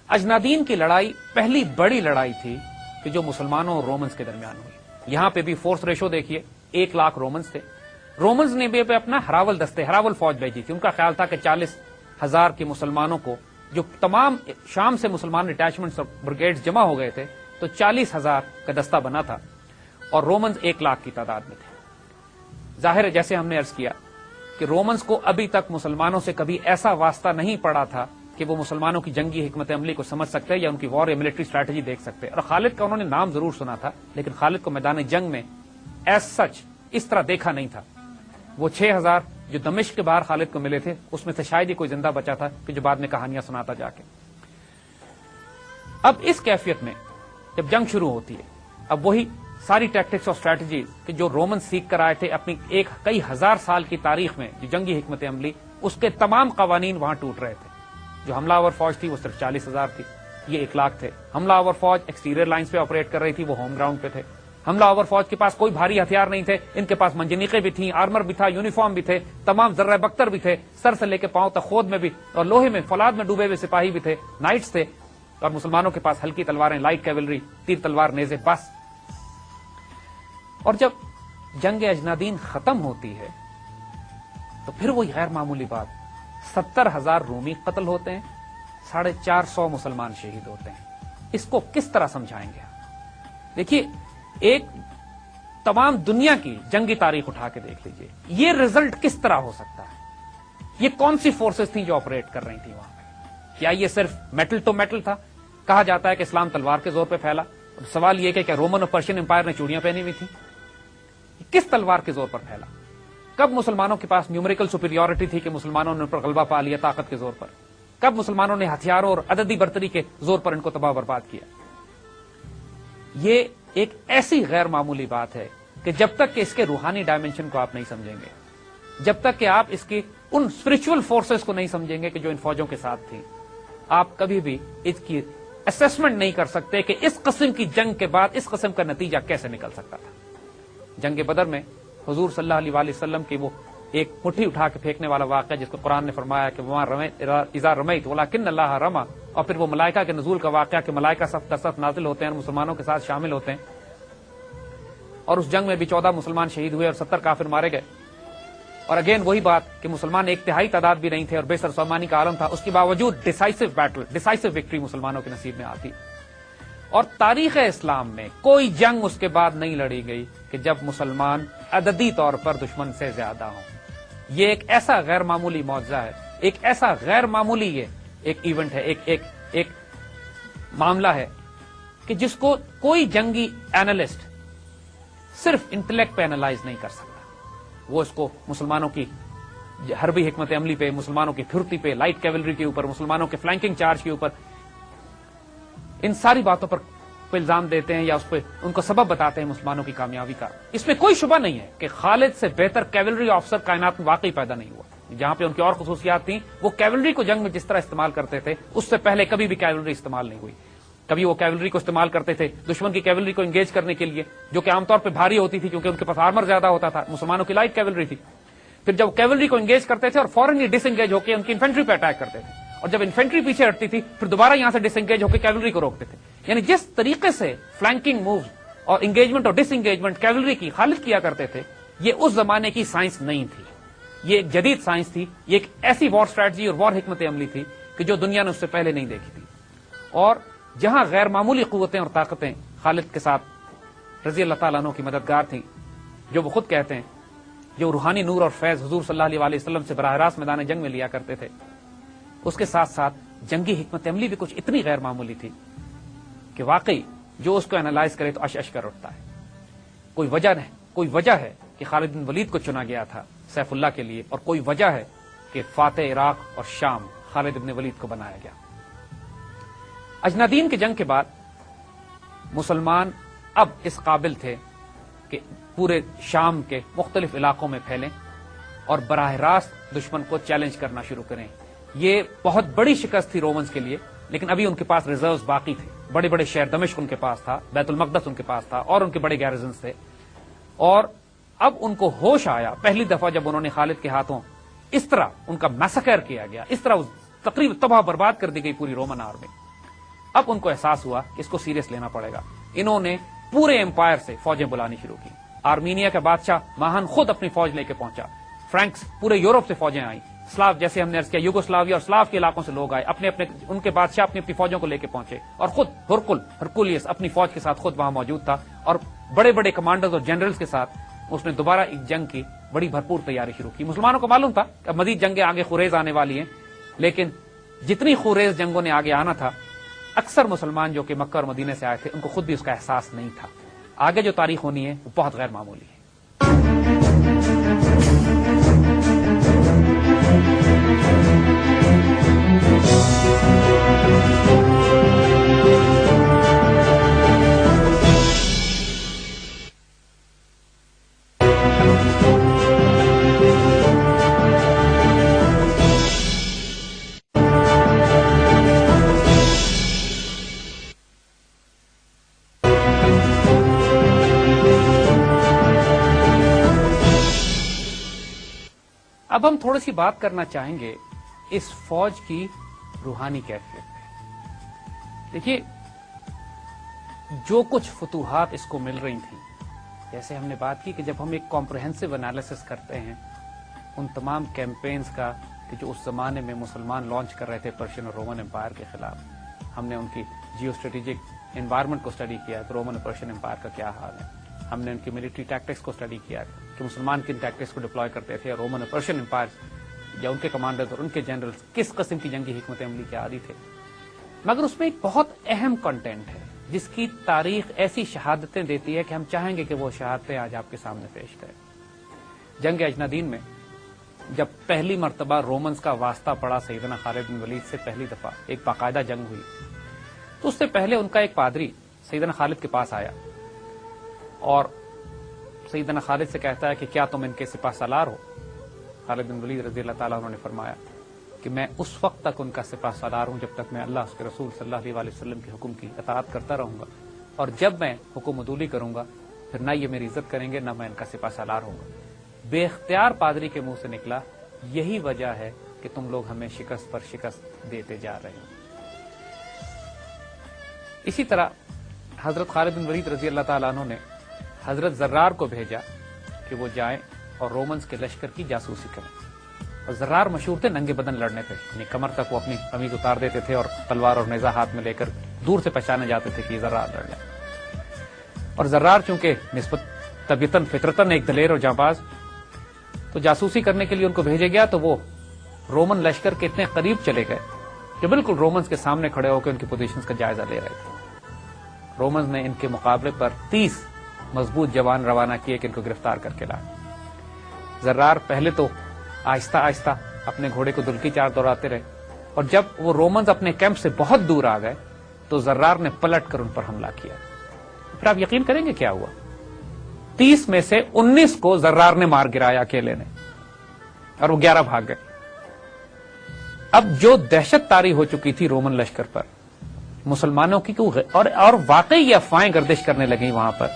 اجنادین کی لڑائی پہلی بڑی لڑائی تھی کہ جو مسلمانوں اور رومنز کے درمیان ہوئی. یہاں پہ بھی فورس ریشو دیکھیے, 1 لاکھ رومنز تھے. رومنز نے بھی اپنا ہراول فوج بھیجی تھی. ان کا خیال تھا کہ 40,000 کے مسلمانوں کو, جو تمام شام سے مسلمان اٹیچمنٹس اور بریگیڈز جمع ہو گئے تھے, تو 40,000 کا دستہ بنا تھا اور رومنز 1 لاکھ کی تعداد میں تھے. ظاہر ہے جیسے ہم نے عرض کیا کہ رومنز کو ابھی تک مسلمانوں سے کبھی ایسا واسطہ نہیں پڑا تھا کہ وہ مسلمانوں کی جنگی حکمت عملی کو سمجھ سکتے یا ان کی وار یا ملٹری اسٹریٹجی دیکھ سکتے. اور خالد کا انہوں نے نام ضرور سنا تھا, لیکن خالد کو میدان جنگ میں ایز سچ اس طرح دیکھا نہیں تھا. وہ 6,000 جو دمشق کے باہر خالد کو ملے تھے, اس میں سے شاید ہی کوئی زندہ بچا تھا کہ جو بعد میں کہانیاں سناتا جا کے. اب اس کیفیت میں جب جنگ شروع ہوتی ہے, اب وہی ساری ٹیکٹکس اور اسٹریٹجیز کہ جو رومن سیکھ کر آئے تھے اپنی کئی ہزار سال کی تاریخ میں جو جنگی حکمت عملی, اس کے تمام قوانین وہاں ٹوٹ رہے تھے. جو حملہ آور فوج تھی وہ صرف 40,000 تھی, یہ 1 لاکھ تھے. حملہ آور فوج ایکسٹیریئر لائنز پہ آپریٹ کر رہی تھی, وہ ہوم گراؤنڈ پہ تھے. حملہ آور فوج کے پاس کوئی بھاری ہتھیار نہیں تھے, ان کے پاس منجنیقیں بھی تھیں, آرمر بھی تھا, یونیفارم بھی تھے, تمام ذرہ بختر بھی تھے, سر سے لے کے پاؤں تک خود میں بھی اور لوہے میں فولاد میں ڈوبے ہوئے سپاہی بھی تھے, نائٹس تھے. اور مسلمانوں کے پاس ہلکی تلواریں, لائٹ کیولری, تیر تلوار, نیزے, بس. اور جب جنگ اجنادین ختم ہوتی ہے تو پھر وہی غیر معمولی بات, 70,000 رومی قتل ہوتے ہیں, 450 مسلمان شہید ہوتے ہیں. اس کو کس طرح سمجھائیں گے؟ دیکھیے, ایک تمام دنیا کی جنگی تاریخ اٹھا کے دیکھ لیجئے, یہ رزلٹ کس طرح ہو سکتا ہے؟ یہ کون سی فورسز تھیں جو آپریٹ کر رہی تھیں وہاں پہ؟ کیا یہ صرف میٹل ٹو میٹل تھا؟ کہا جاتا ہے کہ اسلام تلوار کے زور پہ پھیلا. سوال یہ کہ کیا رومن اور پرشین امپائر نے چوڑیاں پہنی ہوئی تھیں؟ کس تلوار کے زور پر پھیلا؟ کب مسلمانوں کے پاس نیومریکل سپیریورٹی تھی کہ مسلمانوں نے ان پر غلبہ پا لیا طاقت کے زور پر؟ کب مسلمانوں نے ہتھیاروں اور عددی برتری کے زور پر ان کو تباہ برباد کیا؟ یہ ایک ایسی غیر معمولی بات ہے کہ جب تک کہ اس کے روحانی ڈائمنشن کو آپ نہیں سمجھیں گے, جب تک کہ آپ اس کی ان اسپرچل فورسز کو نہیں سمجھیں گے کہ جو ان فوجوں کے ساتھ تھی, آپ کبھی بھی اس کی اسیسمنٹ نہیں کر سکتے کہ اس قسم کی جنگ کے بعد اس قسم کا نتیجہ کیسے نکل سکتا تھا. جنگ بدر میں حضور صلی اللہ علیہ وآلہ وسلم کی وہ ایک مٹھی اٹھا کے پھینکنے والا واقعہ جس کو قرآن نے فرمایا کہ وہاں اذا رمیت ولکن اللہ رما, اور پھر وہ ملائکہ کے نزول کا واقعہ کہ ملائکہ صف در صف نازل ہوتے ہیں, مسلمانوں کے ساتھ شامل ہوتے ہیں. اور اس جنگ میں بھی 14 مسلمان شہید ہوئے اور 70 کافر مارے گئے. اور اگین وہی بات کہ مسلمان 1/3 تعداد بھی نہیں تھے اور بے سر سامانی کا عالم تھا, اس کے باوجود ڈیسائسو بیٹل, ڈیسائسو وکٹری مسلمانوں کے نصیب میں آتی. اور تاریخ اسلام میں کوئی جنگ اس کے بعد نہیں لڑی گئی کہ جب مسلمان عددی طور پر دشمن سے زیادہ ہوں. یہ ایک ایسا غیر معمولی معجزہ ہے, ایک ایسا غیر معمولی یہ ایک ایونٹ ہے, ایک معاملہ ہے کہ جس کو کوئی جنگی اینالسٹ صرف انٹلیکٹ پہ اینالائز نہیں کر سکتا. وہ اس کو مسلمانوں کی حربی حکمت عملی پہ, مسلمانوں کی پھرتی پہ, لائٹ کیولری کے اوپر, مسلمانوں کے فلینکنگ چارج کے اوپر, ان ساری باتوں پر الزام دیتے ہیں یا اس پہ ان کو سبب بتاتے ہیں مسلمانوں کی کامیابی کا. اس میں کوئی شبہ نہیں ہے کہ خالد سے بہتر کیولری آفیسر کائنات میں واقعی پیدا نہیں ہوا. جہاں پہ ان کی اور خصوصیات تھیں, وہ کیولری کو جنگ میں جس طرح استعمال کرتے تھے اس سے پہلے کبھی بھی کیولری استعمال نہیں ہوئی. کبھی وہ کیولری کو استعمال کرتے تھے دشمن کی کیولری کو انگیج کرنے کے لیے, جو کہ عام طور پہ بھاری ہوتی تھی کیونکہ ان کے پاس آرمر زیادہ ہوتا تھا. مسلمانوں کی لائٹ کیولری تھی. پھر جب کیولری کو انگیج کرتے تھے اور فوراً ہی ڈس انگیج ہو کے ان کی انفینٹری پہ اٹیک کرتے تھے, اور جب انفینٹری پیچھے ہٹتی تھی پھر دوبارہ یہاں سے ڈس انگیج ہو کے کیولری کو روکتے تھے. یعنی جس طریقے سے فلینکنگ موو اور انگیجمنٹ اور ڈس انگیجمنٹ کیولری کی خالد کیا کرتے تھے, یہ اس زمانے کی سائنس نہیں تھی, یہ ایک جدید سائنس تھی. یہ ایک ایسی وار اسٹریٹجی اور وار حکمت عملی تھی کہ جو دنیا نے اس سے پہلے نہیں دیکھی تھی. اور جہاں غیر معمولی قوتیں اور طاقتیں خالد کے ساتھ رضی اللہ تعالیٰ عنہ کی مددگار تھیں, جو وہ خود کہتے ہیں جو روحانی نور اور فیض حضور صلی اللہ علیہ وآلہ وسلم سے براہ راست میدان جنگ میں لیا کرتے تھے, اس کے ساتھ ساتھ جنگی حکمت عملی بھی کچھ اتنی غیر معمولی تھی کہ واقعی جو اس کو انالائز کرے تو اش اش کر اٹھتا ہے. کوئی وجہ ہے کہ خالد بن ولید کو چنا گیا تھا سیف اللہ کے لیے, اور کوئی وجہ ہے کہ فاتح عراق اور شام خالد بن ولید کو بنایا گیا. اجنادین کی جنگ کے بعد مسلمان اب اس قابل تھے کہ پورے شام کے مختلف علاقوں میں پھیلیں اور براہ راست دشمن کو چیلنج کرنا شروع کریں. یہ بہت بڑی شکست تھی رومنز کے لیے، لیکن ابھی ان کے پاس ریزروز باقی تھے. بڑے بڑے شہر دمشق ان کے پاس تھا، بیت المقدس ان کے پاس تھا، اور ان کے بڑے گیرزنز تھے. اور اب ان کو ہوش آیا پہلی دفعہ جب انہوں نے خالد کے ہاتھوں اس طرح ان کا میسکر کیا گیا، اس طرح تقریباً تباہ برباد کر دی گئی پوری رومن آرمی. اب ان کو احساس ہوا کہ اس کو سیریس لینا پڑے گا. انہوں نے پورے امپائر سے فوجیں بلانی شروع کی. آرمینیا کا بادشاہ ماہن خود اپنی فوج لے کے پہنچا. فرینکس پورے یورپ سے فوجیں آئیں. سلاف، جیسے ہم نے عرض کیا، یوگوسلاویا اور سلاف کے علاقوں سے لوگ آئے، اپنے ان کے بادشاہ اپنی فوجوں کو لے کے پہنچے. اور خود ہرکولیس اپنی فوج کے ساتھ خود وہاں موجود تھا، اور بڑے بڑے کمانڈرز اور جنرلز کے ساتھ اس نے دوبارہ ایک جنگ کی بڑی بھرپور تیاری شروع کی. مسلمانوں کو معلوم تھا کہ مزید جنگیں آگے خوریز آنے والی ہیں، لیکن جتنی خوریز جنگوں نے آگے آنا تھا، اکثر مسلمان جو کہ مکہ اور مدینے سے آئے تھے ان کو خود بھی اس کا احساس نہیں تھا. آگے جو تاریخ ہونی ہے وہ بہت غیر معمولی ہے. اب ہم تھوڑی سی بات کرنا چاہیں گے اس فوج کی روحانی کیفیت پہ. دیکھیے، جو کچھ فتوحات اس کو مل رہی تھیں، جیسے ہم نے بات کی کہ جب ہم ایک کمپریہنسو انالیسس کرتے ہیں ان تمام کیمپینز کا کہ جو اس زمانے میں مسلمان لانچ کر رہے تھے پرشین اور رومن امپائر کے خلاف، ہم نے ان کی جیو اسٹریٹجک انوائرمنٹ کو اسٹڈی کیا کہ رومن اور پرشین امپائر کا کیا حال ہے. ہم نے ان کی ملٹری ٹیکٹکس کو اسٹڈی کیا کہ مسلمان کن ٹیکٹکس کو ڈپلوائے کرتے تھے، اور رومن اور پرشین امپائر یا ان کے کمانڈرز اور ان کے جنرلز کس قسم کی جنگی حکمت عملی کے عادی تھے. مگر اس میں ایک بہت اہم کنٹینٹ ہے جس کی تاریخ ایسی شہادتیں دیتی ہے کہ ہم چاہیں گے کہ وہ شہادتیں آج آپ کے سامنے پیش کریں. جنگ اجنادین میں جب پہلی مرتبہ رومنز کا واسطہ پڑا سیدنا خالد بن ولید سے، پہلی دفعہ ایک باقاعدہ جنگ ہوئی، تو اس سے پہلے ان کا ایک پادری سیدنا خالد کے پاس آیا اور سیدنا خالد سے کہتا ہے کہ کیا تم ان کے سپہ سالار ہو؟ خالد بن ولید رضی اللہ تعالیٰ عنہ نے فرمایا کہ میں اس وقت تک ان کا سپہ سالار ہوں جب تک میں اللہ اس کے رسول صلی اللہ علیہ وسلم کے حکم کی اطاعت کرتا رہوں گا، اور جب میں حکم عدولی کروں گا پھر نہ یہ میری عزت کریں گے نہ میں ان کا سپہ سالار ہوں گا. بے اختیار پادری کے منہ سے نکلا، یہی وجہ ہے کہ تم لوگ ہمیں شکست پر شکست دیتے جا رہے ہیں. اسی طرح حضرت خالد بن ولید رضی اللہ تعالیٰ عنہ نے حضرت زرار کو بھیجا کہ وہ جائیں اور رومنز کے لشکر کی جاسوسی کریں. اور زرار مشہور تھے ننگے بدن لڑنے پہ، یعنی کمر تک وہ اپنی قمیض اتار دیتے تھے اور تلوار اور نیزہ ہاتھ میں لے کر دور سے پہچانے جاتے تھے کہ یہ زرار لڑ جائے. اور زرار چونکہ نسبت طبیعتاً فطرتاً ایک دلیر اور جانباز، تو جاسوسی کرنے کے لیے ان کو بھیجے گیا تو وہ رومن لشکر کے اتنے قریب چلے گئے کہ بالکل رومنز کے سامنے کھڑے ہو کے ان کی پوزیشنز کا جائزہ لے رہے تھے. رومنز نے ان کے مقابلے پر 30 مضبوط جوان روانہ کیے کہ ان کو گرفتار کر کے لائے. زرار پہلے تو آہستہ آہستہ اپنے گھوڑے کو دلکی چار دوڑاتے رہے، اور جب وہ رومنز اپنے کیمپ سے بہت دور آ گئے تو زرار نے پلٹ کر ان پر حملہ کیا. پھر آپ یقین کریں گے کیا ہوا؟ 30 میں سے 19 کو زرار نے مار گرایا اکیلے نے، اور وہ 11 بھاگ گئے. اب جو دہشت طاری ہو چکی تھی رومن لشکر پر مسلمانوں کی، اور واقعی یہ افواہیں گردش کرنے لگیں وہاں پر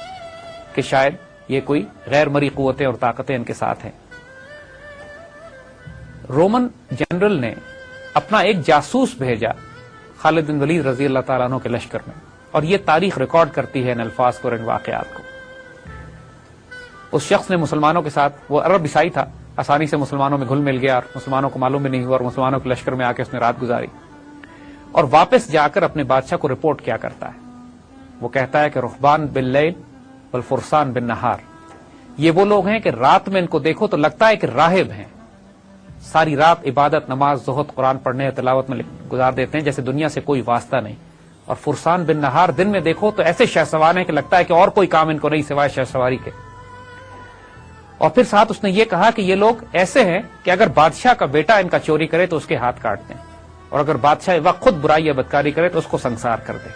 کہ شاید یہ کوئی غیر مرئی قوتیں اور طاقتیں ان کے ساتھ ہیں. رومن جنرل نے اپنا ایک جاسوس بھیجا خالد بن ولید رضی اللہ تعالیٰ عنہ کے لشکر میں، اور یہ تاریخ ریکارڈ کرتی ہے ان الفاظ کو اور ان واقعات کو. اس شخص نے مسلمانوں کے ساتھ، وہ عرب عیسائی تھا، آسانی سے مسلمانوں میں گھل مل گیا اور مسلمانوں کو معلوم بھی نہیں ہوا، اور مسلمانوں کے لشکر میں آ کے اس نے رات گزاری اور واپس جا کر اپنے بادشاہ کو رپورٹ کیا کرتا ہے. وہ کہتا ہے کہ رہبان باللیل والفرسان بالنہار، یہ وہ لوگ ہیں کہ رات میں ان کو دیکھو تو لگتا ہے کہ راہب ہیں، ساری رات عبادت، نماز، زہد، قرآن پڑھنے، تلاوت میں گزار دیتے ہیں جیسے دنیا سے کوئی واسطہ نہیں. اور فرسان بالنہار، دن میں دیکھو تو ایسے شہ سوار ہیں کہ لگتا ہے کہ اور کوئی کام ان کو نہیں سوائے شہ سواری کے. اور پھر ساتھ اس نے یہ کہا کہ یہ لوگ ایسے ہیں کہ اگر بادشاہ کا بیٹا ان کا چوری کرے تو اس کے ہاتھ کاٹ دیں، اور اگر بادشاہ وقت خود برائی یا بدکاری کرے تو اس کو سنسار کر دے.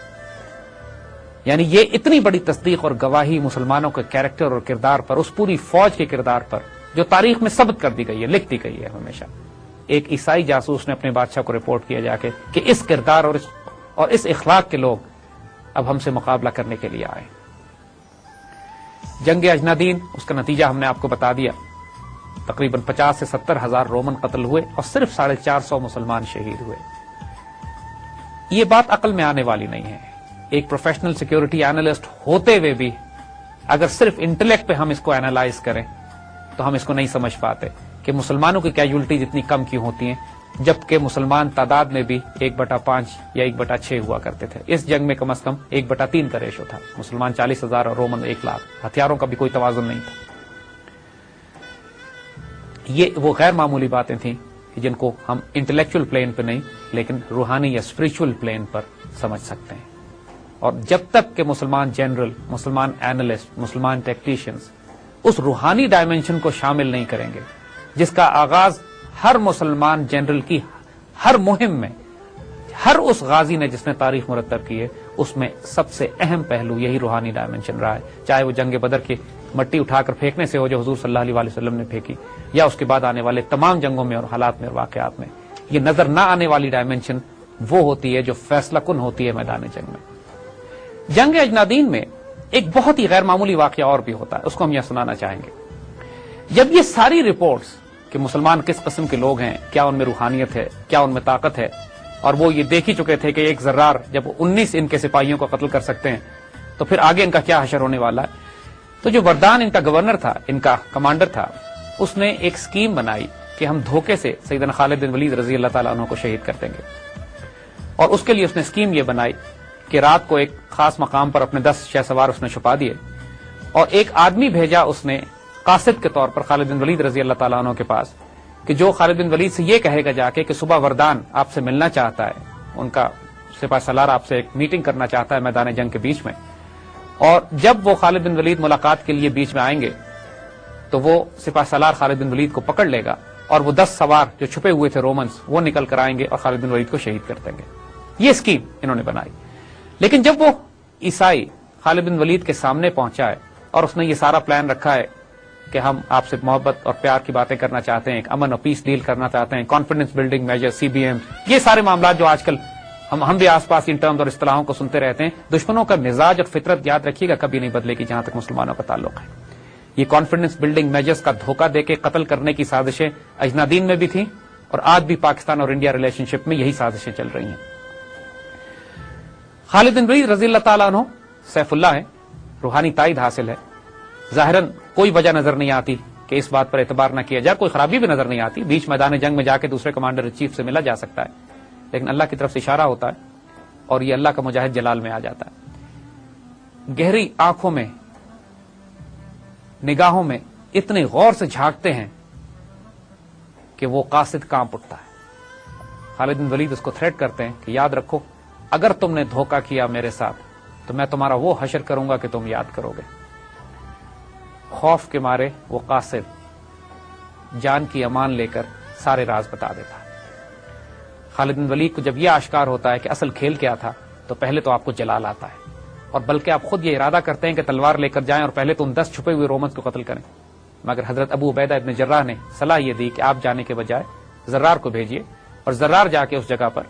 یعنی یہ اتنی بڑی تصدیق اور گواہی مسلمانوں کے کیریکٹر اور کردار پر، اس پوری فوج کے کردار پر جو تاریخ میں ثبت کر دی گئی ہے، لکھ دی گئی ہے ہمیشہ. ایک عیسائی جاسوس نے اپنے بادشاہ کو رپورٹ کیا جا کے کہ اس کردار اور اس اخلاق کے لوگ اب ہم سے مقابلہ کرنے کے لیے آئے. جنگ اجنادین، اس کا نتیجہ ہم نے آپ کو بتا دیا. تقریباً 50 سے 70 ہزار رومن قتل ہوئے اور صرف 450 مسلمان شہید ہوئے. یہ بات عقل میں آنے والی نہیں ہے. ایک پروفیشنل سیکیورٹی اینالسٹ ہوتے ہوئے بھی اگر صرف انٹلیکٹ پہ ہم اس کو اینالائز کریں تو ہم اس کو نہیں سمجھ پاتے کہ مسلمانوں کی کیجولٹیز اتنی کم کیوں ہوتی ہیں، جبکہ مسلمان تعداد میں بھی 1/5 یا 1/6 ہوا کرتے تھے. اس جنگ میں کم از کم 1/3 کا ریشو تھا. مسلمان 40,000 اور رومن 1,00,000. ہتھیاروں کا بھی کوئی توازن نہیں تھا. یہ وہ غیر معمولی باتیں تھیں جن کو ہم انٹلیکچوئل پلین پہ نہیں لیکن روحانی یا اسپرچل پلین پر سمجھ سکتے ہیں. اور جب تک کہ مسلمان جنرل، مسلمان اینالسٹ، مسلمان ٹیکٹیشینز اس روحانی ڈائمنشن کو شامل نہیں کریں گے جس کا آغاز ہر مسلمان جنرل کی ہر مہم میں، ہر اس غازی نے جس نے تاریخ مرتب کی ہے، اس میں سب سے اہم پہلو یہی روحانی ڈائمنشن رہا ہے. چاہے وہ جنگ بدر کی مٹی اٹھا کر پھینکنے سے ہو جو حضور صلی اللہ علیہ وسلم نے پھینکی، یا اس کے بعد آنے والے تمام جنگوں میں اور حالات میں اور واقعات میں. یہ نظر نہ آنے والی ڈائمنشن وہ ہوتی ہے جو فیصلہ کن ہوتی ہے میدان جنگ میں. جنگ اجنادین میں ایک بہت ہی غیر معمولی واقعہ اور بھی ہوتا ہے، اس کو ہم یہاں سنانا چاہیں گے. جب یہ ساری رپورٹس کہ مسلمان کس قسم کے لوگ ہیں، کیا ان میں روحانیت ہے، کیا ان میں طاقت ہے، اور وہ یہ دیکھ ہی چکے تھے کہ ایک زرار جب 19 ان کے سپاہیوں کو قتل کر سکتے ہیں تو پھر آگے ان کا کیا حشر ہونے والا ہے. تو جو وردان ان کا گورنر تھا، ان کا کمانڈر تھا، اس نے ایک سکیم بنائی کہ ہم دھوکے سے سیدنا خالد بن ولید رضی اللہ تعالیٰ عنہ کو شہید کر دیں گے. اور اس کے لیے اس نے سکیم یہ بنائی کہ رات کو ایک خاص مقام پر اپنے 10 شہ سوار اس نے چھپا دیے اور ایک آدمی بھیجا اس نے قاصد کے طور پر خالد بن ولید رضی اللہ تعالیٰ عنہ کے پاس کہ جو خالد بن ولید سے یہ کہے گا جا کے کہ صبح وردان آپ سے ملنا چاہتا ہے، ان کا سپاہ سالار آپ سے ایک میٹنگ کرنا چاہتا ہے میدان جنگ کے بیچ میں. اور جب وہ خالد بن ولید ملاقات کے لیے بیچ میں آئیں گے تو وہ سپاہ سالار خالد بن ولید کو پکڑ لے گا اور وہ 10 سوار جو چھپے ہوئے تھے رومنز وہ نکل کر آئیں گے اور خالد بن ولید کو شہید کر دیں گے. یہ اسکیم انہوں نے بنائی. لیکن جب وہ عیسائی خالد بن ولید کے سامنے پہنچا ہے اور اس نے یہ سارا پلان رکھا ہے کہ ہم آپ سے محبت اور پیار کی باتیں کرنا چاہتے ہیں، ایک امن اور پیس ڈیل کرنا چاہتے ہیں، کانفیڈنس بلڈنگ میجر، CBM، یہ سارے معاملات جو آج کل ہم بھی آس پاس ان ٹرمز اور اصطلاحوں کو سنتے رہتے ہیں. دشمنوں کا مزاج اور فطرت یاد رکھیے گا کبھی نہیں بدلے گی جہاں تک مسلمانوں کا تعلق ہے. یہ کانفیڈنس بلڈنگ میجرز کا دھوکہ دے کے قتل کرنے کی سازشیں اجنادین میں بھی تھیں اور آج بھی پاکستان اور انڈیا ریلیشن شپ میں یہی سازشیں چل رہی ہیں. خالد بن ولید رضی اللہ تعالیٰ عنہ سیف اللہ ہے، روحانی تائید حاصل ہے. ظاہراً کوئی وجہ نظر نہیں آتی کہ اس بات پر اعتبار نہ کیا جائے، کوئی خرابی بھی نظر نہیں آتی. بیچ میدان جنگ میں جا کے دوسرے کمانڈر ان چیف سے ملا جا سکتا ہے، لیکن اللہ کی طرف سے اشارہ ہوتا ہے اور یہ اللہ کا مجاہد جلال میں آ جاتا ہے. گہری آنکھوں میں، نگاہوں میں اتنے غور سے جھانکتے ہیں کہ وہ قاصد کانپ اٹھتا ہے. خالد بن ولید اس کو تھریٹ کرتے ہیں کہ یاد رکھو اگر تم نے دھوکہ کیا میرے ساتھ تو میں تمہارا وہ حشر کروں گا کہ تم یاد کرو گے. خوف کے مارے وہ قاصد جان کی امان لے کر سارے راز بتا دیتا ہے. خالد بن ولید کو جب یہ آشکار ہوتا ہے کہ اصل کھیل کیا تھا تو پہلے تو آپ کو جلال آتا ہے اور بلکہ آپ خود یہ ارادہ کرتے ہیں کہ تلوار لے کر جائیں اور پہلے تو ان 10 چھپے ہوئے رومنز کو قتل کریں. مگر حضرت ابو عبیدہ ابن جراح نے صلاح یہ دی کہ آپ جانے کے بجائے زرار کو بھیجیے اور زرار جا کے اس جگہ پر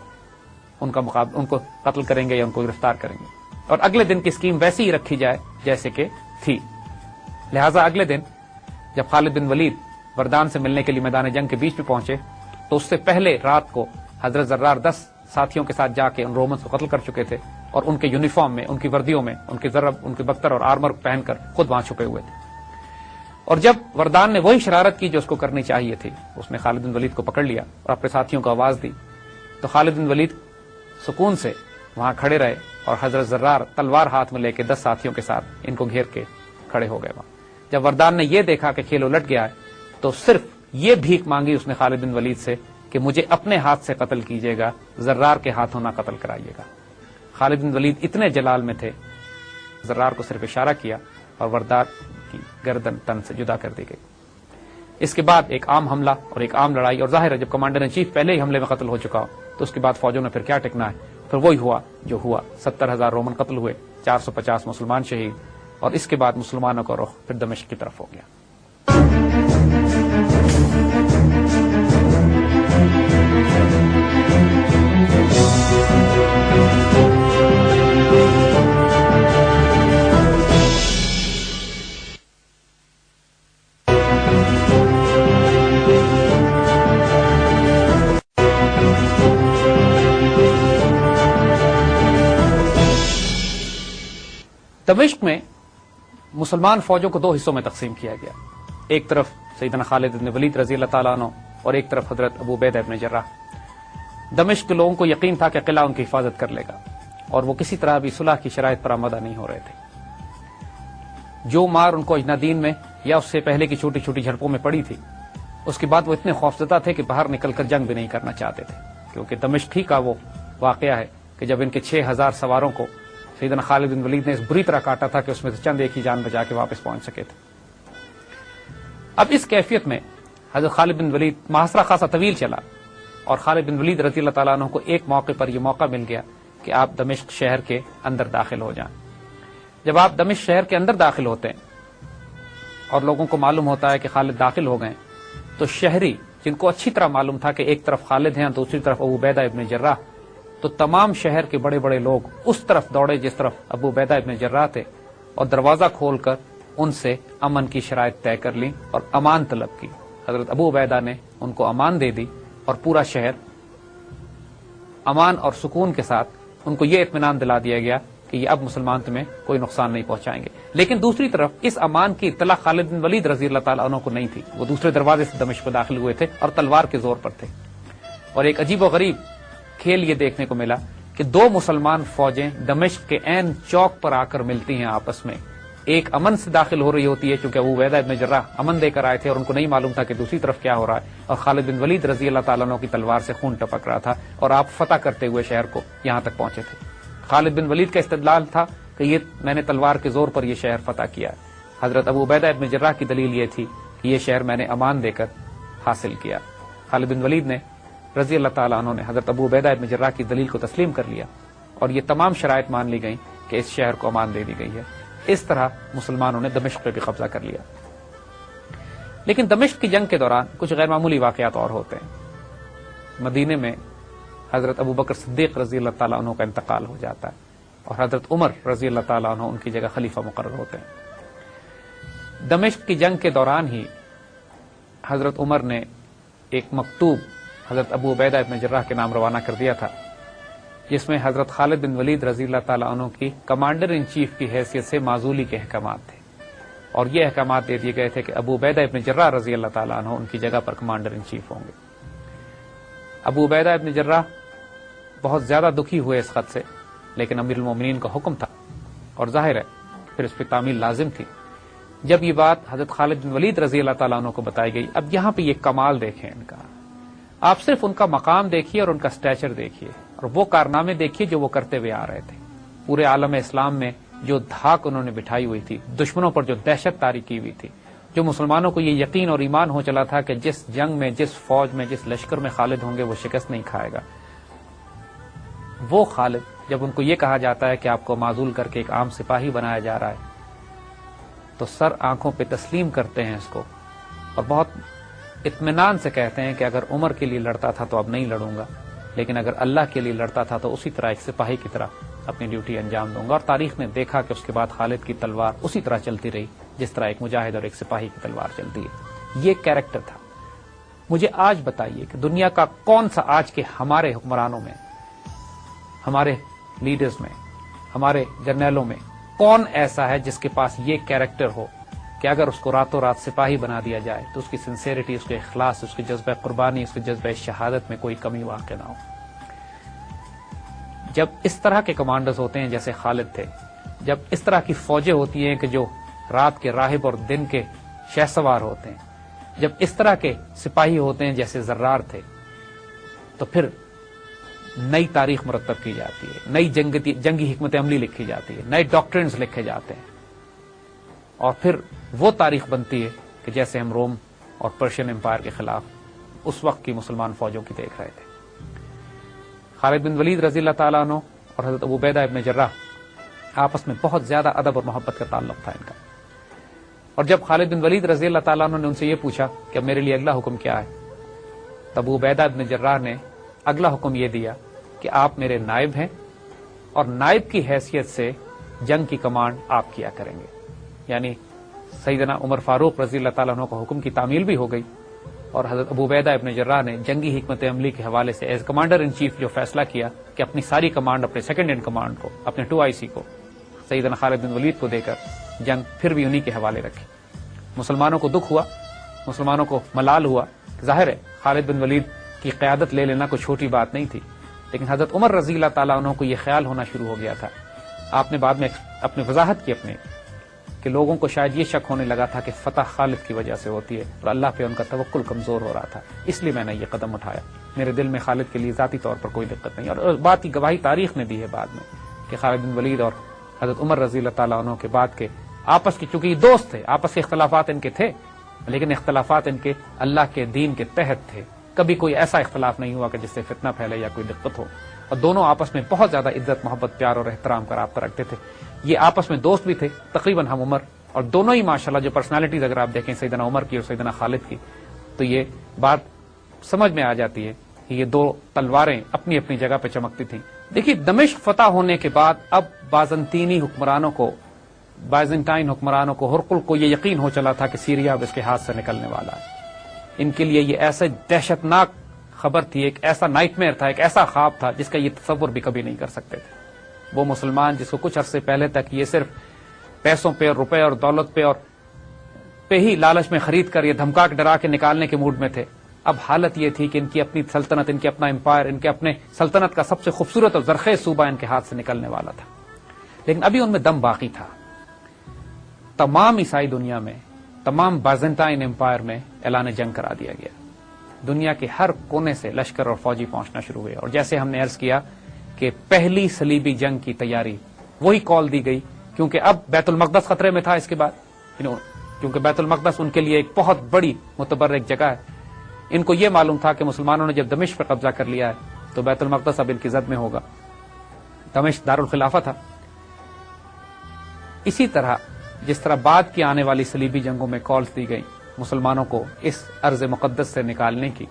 ان کو قتل کریں گے یا ان کو گرفتار کریں گے اور اگلے دن کی اسکیم ویسی ہی رکھی جائے جیسے کہ تھی. لہٰذا اگلے دن جب خالد بن ولید وردان سے ملنے کے لیے میدان جنگ کے بیچ میں پہنچے تو اس سے پہلے رات کو حضرت زرار 10 ساتھیوں کے ساتھ جا کے ان رومنز کو قتل کر چکے تھے اور ان کے یونیفارم میں، ان کی وردیوں میں، ان کے ضرب، ان کے بختر اور آرمر پہن کر خود وہاں چھپے ہوئے تھے. اور جب وردان نے وہی شرارت کی جو اس کو کرنی چاہیے تھی، اس نے خالد بن ولید کو پکڑ لیا اور اپنے ساتھیوں کو آواز دی تو خالد بن ولید سکون سے وہاں کھڑے رہے اور حضرت زرار تلوار ہاتھ میں لے کے 10 ساتھیوں کے ساتھ ان کو گھیر کے کھڑے ہو گئے. وہاں جب وردان نے یہ دیکھا کہ کھیل الٹ گیا ہے تو صرف یہ بھیک مانگی اس نے خالد بن ولید سے کہ مجھے اپنے ہاتھ سے قتل کیجیے گا، زرار کے ہاتھوں نہ قتل کرائیے گا. خالد بن ولید اتنے جلال میں تھے، زرار کو صرف اشارہ کیا اور وردان کی گردن تن سے جدا کر دی گئی. اس کے بعد ایک عام حملہ اور ایک عام لڑائی، اور ظاہر ہے جب کمانڈر ان چیف پہلے ہی حملے میں قتل ہو چکا ہو تو اس کے بعد فوجوں نے پھر کیا ٹکنا ہے. پھر وہی ہوا جو ہوا، 70,000 رومن قتل ہوئے 450 مسلمان شہید، اور اس کے بعد مسلمانوں کا رخ پھر دمشق کی طرف ہو گیا۔ دمشق میں مسلمان فوجوں کو 2 حصوں میں تقسیم کیا گیا، ایک طرف سیدنا خالد بن ولید رضی اللہ تعالیٰ عنہ اور ایک طرف حضرت ابو عبیدہ ابن جراح۔ دمشق کے لوگوں کو یقین تھا کہ قلعہ ان کی حفاظت کر لے گا، اور وہ کسی طرح بھی صلح کی شرائط پر آمادہ نہیں ہو رہے تھے۔ جو مار ان کو اجنادین میں یا اس سے پہلے کی چھوٹی چھوٹی جھڑپوں میں پڑی تھی، اس کے بعد وہ اتنے خوفزدہ تھے کہ باہر نکل کر جنگ بھی نہیں کرنا چاہتے تھے، کیونکہ دمشق ہی کا وہ واقعہ ہے کہ جب ان کے 6000 سواروں کو سیدنا خالد بن ولید نے اس بری طرح کاٹا تھا کہ اس میں سے چند ایک ہی جان بچا کے واپس پہنچ سکے تھے۔ اب اس کیفیت میں حضرت خالد بن ولید محاصرہ خاصا طویل چلا، اور خالد بن ولید رضی اللہ تعالیٰ عنہ کو ایک موقع پر یہ موقع مل گیا کہ آپ دمشق شہر کے اندر داخل ہو جائیں۔ جب آپ دمشق شہر کے اندر داخل ہوتے ہیں اور لوگوں کو معلوم ہوتا ہے کہ خالد داخل ہو گئے، تو شہری جن کو اچھی طرح معلوم تھا کہ ایک طرف خالد ہیں اور دوسری طرف ابو عبیدہ ابن جراح، تو تمام شہر کے بڑے بڑے لوگ اس طرف دوڑے جس طرف ابو عبیدہ ابن جراح تھے، اور دروازہ کھول کر ان سے امن کی شرائط طے کر لی اور امان طلب کی۔ حضرت ابو عبیدہ نے ان کو امان دے دی، اور پورا شہر امان اور سکون کے ساتھ ان کو یہ اطمینان دلا دیا گیا کہ یہ اب مسلمان تمہیں کوئی نقصان نہیں پہنچائیں گے۔ لیکن دوسری طرف اس امان کی اطلاع خالد بن ولید رضی اللہ تعالیٰ عنہ کو نہیں تھی۔ وہ دوسرے دروازے سے دمشق میں داخل ہوئے تھے اور تلوار کے زور پر تھے، اور ایک عجیب و غریب کھیل یہ دیکھنے کو ملا کہ 2 مسلمان فوجیں دمشق کے عین چوک پر آ کر ملتی ہیں آپس میں۔ ایک امن سے داخل ہو رہی ہوتی ہے کیونکہ ابو عبیدہ ابن جراح امن دے کر آئے تھے اور ان کو نہیں معلوم تھا کہ دوسری طرف کیا ہو رہا ہے، اور خالد بن ولید رضی اللہ تعالیٰ عنہ کی تلوار سے خون ٹپک رہا تھا، اور آپ فتح کرتے ہوئے شہر کو یہاں تک پہنچے تھے۔ خالد بن ولید کا استدلال تھا کہ یہ میں نے تلوار کے زور پر یہ شہر فتح کیا ہے۔ حضرت ابو عبیدہ ابن جراح کی دلیل یہ تھی کہ یہ شہر میں نے امان دے کر حاصل کیا۔ خالد بن ولید نے رضی اللہ تعالیٰ عنہ نے حضرت ابو عبیدہ ابن جراح کی دلیل کو تسلیم کر لیا، اور یہ تمام شرائط مان لی گئیں کہ اس شہر کو امان دے دی گئی ہے۔ اس طرح مسلمانوں نے دمشق پہ بھی قبضہ کر لیا۔ لیکن دمشق کی جنگ کے دوران کچھ غیر معمولی واقعات اور ہوتے ہیں۔ مدینے میں حضرت ابو بکر صدیق رضی اللہ تعالیٰ عنہ کا انتقال ہو جاتا ہے، اور حضرت عمر رضی اللہ تعالیٰ عنہ ان کی جگہ خلیفہ مقرر ہوتے ہیں۔ دمشق کی جنگ کے دوران ہی حضرت عمر نے ایک مکتوب حضرت ابو عبیدہ ابن جراح کے نام روانہ کر دیا تھا، جس میں حضرت خالد بن ولید رضی اللہ تعالیٰ عنہ کی کمانڈر ان چیف کی حیثیت سے معزولی کے احکامات تھے، اور یہ احکامات دے دیے گئے تھے کہ ابو عبیدہ ابن جراح رضی اللہ تعالیٰ عنہ ان کی جگہ پر کمانڈر ان چیف ہوں گے۔ ابو عبیدہ ابن جراح بہت زیادہ دکھی ہوئے اس خط سے، لیکن امیر المومنین کا حکم تھا، اور ظاہر ہے پھر اس پہ تعمیل لازم تھی۔ جب یہ بات حضرت خالد بن ولید رضی اللہ تعالیٰ عنہ کو بتائی گئی، اب یہاں پہ یہ کمال دیکھیں ان کا، آپ صرف ان کا مقام دیکھیے اور ان کا سٹیچر دیکھیے، اور وہ کارنامے دیکھیے جو وہ کرتے ہوئے آ رہے تھے۔ پورے عالم اسلام میں جو دھاک انہوں نے بٹھائی ہوئی تھی، دشمنوں پر جو دہشت طاری کی ہوئی تھی، جو مسلمانوں کو یہ یقین اور ایمان ہو چلا تھا کہ جس جنگ میں، جس فوج میں، جس لشکر میں خالد ہوں گے وہ شکست نہیں کھائے گا، وہ خالد جب ان کو یہ کہا جاتا ہے کہ آپ کو معزول کر کے ایک عام سپاہی بنایا جا رہا ہے، تو سر آنکھوں پہ تسلیم کرتے ہیں اس کو، اور بہت اطمینان سے کہتے ہیں کہ اگر عمر کے لیے لڑتا تھا تو اب نہیں لڑوں گا، لیکن اگر اللہ کے لیے لڑتا تھا تو اسی طرح ایک سپاہی کی طرح اپنی ڈیوٹی انجام دوں گا۔ اور تاریخ نے دیکھا کہ اس کے بعد خالد کی تلوار اسی طرح چلتی رہی جس طرح ایک مجاہد اور ایک سپاہی کی تلوار چلتی ہے۔ یہ کیریکٹر تھا۔ مجھے آج بتائیے کہ دنیا کا کون سا آج کے ہمارے حکمرانوں میں، ہمارے لیڈرز میں، ہمارے جرنیلوں میں کون ایسا ہے جس کے پاس یہ کیریکٹر ہو کہ اگر اس کو راتوں رات سپاہی بنا دیا جائے تو اس کی سنسیریٹی، اس کے اخلاص، اس کے جذبہ قربانی، اس کے جذبہ شہادت میں کوئی کمی واقع نہ ہو۔ جب اس طرح کے کمانڈرز ہوتے ہیں جیسے خالد تھے، جب اس طرح کی فوجیں ہوتی ہیں کہ جو رات کے راہب اور دن کے شہسوار ہوتے ہیں، جب اس طرح کے سپاہی ہوتے ہیں جیسے زرار تھے، تو پھر نئی تاریخ مرتب کی جاتی ہے، نئی جنگی حکمت عملی لکھی جاتی ہے، نئے ڈاکٹرنز لکھے جاتے ہیں، اور پھر وہ تاریخ بنتی ہے کہ جیسے ہم روم اور پرشین امپائر کے خلاف اس وقت کی مسلمان فوجوں کی دیکھ رہے تھے۔ خالد بن ولید رضی اللہ تعالیٰ عنہ اور حضرت ابو عبیدہ ابن جراح آپس میں بہت زیادہ ادب اور محبت کا تعلق تھا ان کا. اور جب خالد بن ولید رضی اللہ تعالیٰ عنہ نے ان سے یہ پوچھا کہ اب میرے لیے اگلا حکم کیا ہے، تب ابو عبیدہ بن جراح نے اگلا حکم یہ دیا کہ آپ میرے نائب ہیں اور نائب کی حیثیت سے جنگ کی کمانڈ آپ کیا کریں گے. یعنی سیدنا عمر فاروق رضی اللہ تعالیٰ عنہ کو حکم کی تعمیل بھی ہو گئی اور حضرت ابو عبیدہ ابن جراح نے جنگی حکمت عملی کے حوالے سے ایز کمانڈر ان چیف جو فیصلہ کیا کہ اپنی ساری کمانڈ اپنے سیکنڈ ان کمانڈ کو، اپنے 2IC کو سیدنا خالد بن ولید کو دے کر جنگ پھر بھی انہی کے حوالے رکھی. مسلمانوں کو دکھ ہوا، مسلمانوں کو ملال ہوا. ظاہر ہے خالد بن ولید کی قیادت لے لینا کوئی چھوٹی بات نہیں تھی، لیکن حضرت عمر رضی اللہ تعالیٰ عنہ کو یہ خیال ہونا شروع ہو گیا تھا. آپ نے بعد میں اپنی وضاحت کی اپنے کہ لوگوں کو شاید یہ شک ہونے لگا تھا کہ فتح خالد کی وجہ سے ہوتی ہے اور اللہ پہ ان کا توکل کمزور ہو رہا تھا، اس لیے میں نے یہ قدم اٹھایا. میرے دل میں خالد کے لیے ذاتی طور پر کوئی دقت نہیں. اور بات کی گواہی تاریخ نے دی ہے بعد میں کہ خالد بن ولید اور حضرت عمر رضی اللہ تعالیٰ عنہ کے بعد کے آپس کی، چونکہ یہ دوست تھے، آپس کے اختلافات ان کے تھے، لیکن اختلافات ان کے اللہ کے دین کے تحت تھے. کبھی کوئی ایسا اختلاف نہیں ہوا کہ جس سے فتنہ پھیلے یا کوئی دقت ہو. اور دونوں آپس میں بہت زیادہ عزت، محبت، پیار اور احترام کا رابطہ رکھتے تھے. یہ آپس میں دوست بھی تھے، تقریباً ہم عمر، اور دونوں ہی ماشاءاللہ جو پرسنالٹیز اگر آپ دیکھیں سیدنا عمر کی اور سیدنا خالد کی، تو یہ بات سمجھ میں آ جاتی ہے کہ یہ دو تلواریں اپنی اپنی جگہ پہ چمکتی تھیں. دیکھیے دمشق فتح ہونے کے بعد اب بائزنٹائن حکمرانوں کو ہرقل کو یہ یقین ہو چلا تھا کہ سیریا اب اس کے ہاتھ سے نکلنے والا ہے. ان کے لیے یہ ایسے دہشتناک خبر تھی، ایک ایسا نائٹ میئر تھا، ایک ایسا خواب تھا جس کا یہ تصور بھی کبھی نہیں کر سکتے تھے. وہ مسلمان جس کو کچھ عرصے پہلے تک یہ صرف پیسوں پہ، روپے اور دولت پہ ہی لالچ میں خرید کر یہ دھمکا کے ڈرا کے نکالنے کے موڈ میں تھے، اب حالت یہ تھی کہ ان کی اپنی سلطنت، ان کے اپنا امپائر، ان کے اپنے سلطنت کا سب سے خوبصورت اور زرخیز صوبہ ان کے ہاتھ سے نکلنے والا تھا. لیکن ابھی ان میں دم باقی تھا. تمام عیسائی دنیا میں، تمام بائزنٹائن امپائر میں اعلان جنگ کرا دیا گیا. دنیا کے ہر کونے سے لشکر اور فوجی پہنچنا شروع ہوئے. اور جیسے ہم نے عرض کیا کہ پہلی صلیبی جنگ کی تیاری وہی کال دی گئی، کیونکہ اب بیت المقدس خطرے میں تھا. اس کے بعد کیونکہ بیت المقدس ان کے لیے ایک بہت بڑی متبرک جگہ ہے. ان کو یہ معلوم تھا کہ مسلمانوں نے جب دمشق پر قبضہ کر لیا ہے تو بیت المقدس اب ان کی زد میں ہوگا. دمشق دارالخلافہ تھا. اسی طرح جس طرح بعد کی آنے والی صلیبی جنگوں میں کالز دی گئی مسلمانوں کو اس ارض مقدس سے نکالنے کی،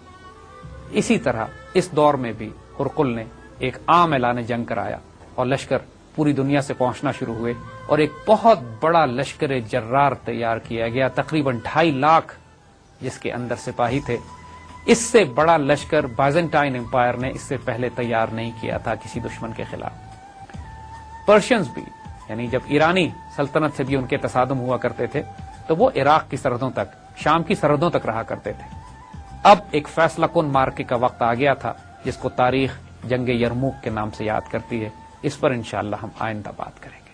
اسی طرح اس دور میں بھی ہرقل نے ایک عام اعلان جنگ کرایا اور لشکر پوری دنیا سے پہنچنا شروع ہوئے اور ایک بہت بڑا لشکر جرار تیار کیا گیا، تقریباً 2.5 لاکھ جس کے اندر سپاہی تھے. اس سے بڑا لشکر بائزنٹائن امپائر نے اس سے پہلے تیار نہیں کیا تھا کسی دشمن کے خلاف. پرشینز بھی، یعنی جب ایرانی سلطنت سے بھی ان کے تصادم ہوا کرتے تھے تو وہ عراق کی سرحدوں تک، شام کی سرحدوں تک رہا کرتے تھے. اب ایک فیصلہ کن مارکے کا وقت آ گیا تھا جس کو تاریخ جنگ یرموک کے نام سے یاد کرتی ہے. اس پر انشاءاللہ ہم آئندہ بات کریں گے.